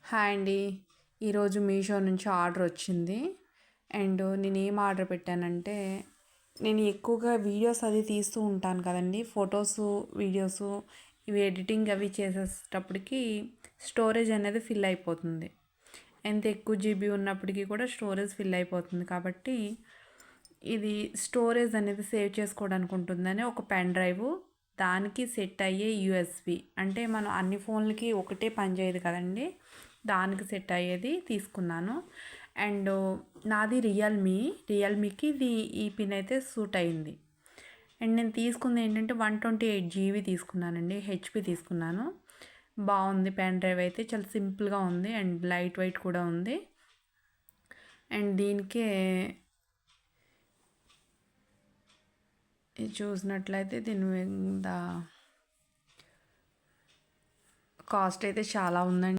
Hi అండి. ఈరోజు మీషో నుంచి ఆర్డర్ వచ్చింది. అండ్ నేను ఏం ఆర్డర్ పెట్టానంటే, నేను ఎక్కువగా వీడియోస్ అది తీస్తూ ఉంటాను కదండి. ఫొటోస్, వీడియోస్ ఇవి ఎడిటింగ్ అవి చేసేటప్పటికి స్టోరేజ్ అనేది ఫిల్ అయిపోతుంది. ఎంత ఎక్కువ జీబీ ఉన్నప్పటికీ కూడా స్టోరేజ్ ఫిల్ అయిపోతుంది. కాబట్టి ఇది స్టోరేజ్ అనేది సేవ్ చేసుకోవడానికి ఉంటుందని ఒక పెన్ డ్రైవ్, దానికి సెట్ అయ్యే యూఎస్బి, అంటే మనం అన్ని ఫోన్లకి ఒకటే పని చేయదు కదండి, దానికి సెట్ అయ్యేది తీసుకున్నాను. అండ్ నాది రియల్మీకి ఈ పిన్ అయితే సూట్ అయింది. అండ్ నేను తీసుకుంది ఏంటంటే 128 GB తీసుకున్నానండి, హెచ్పి తీసుకున్నాను. బాగుంది. పెన్ డ్రైవ్ అయితే చాలా సింపుల్గా ఉంది అండ్ లైట్ వెయిట్ కూడా ఉంది. అండ్ దీనికే చూసినట్లయితే దీని మీద కాస్ట్ అయితే చాలా ఉందండి.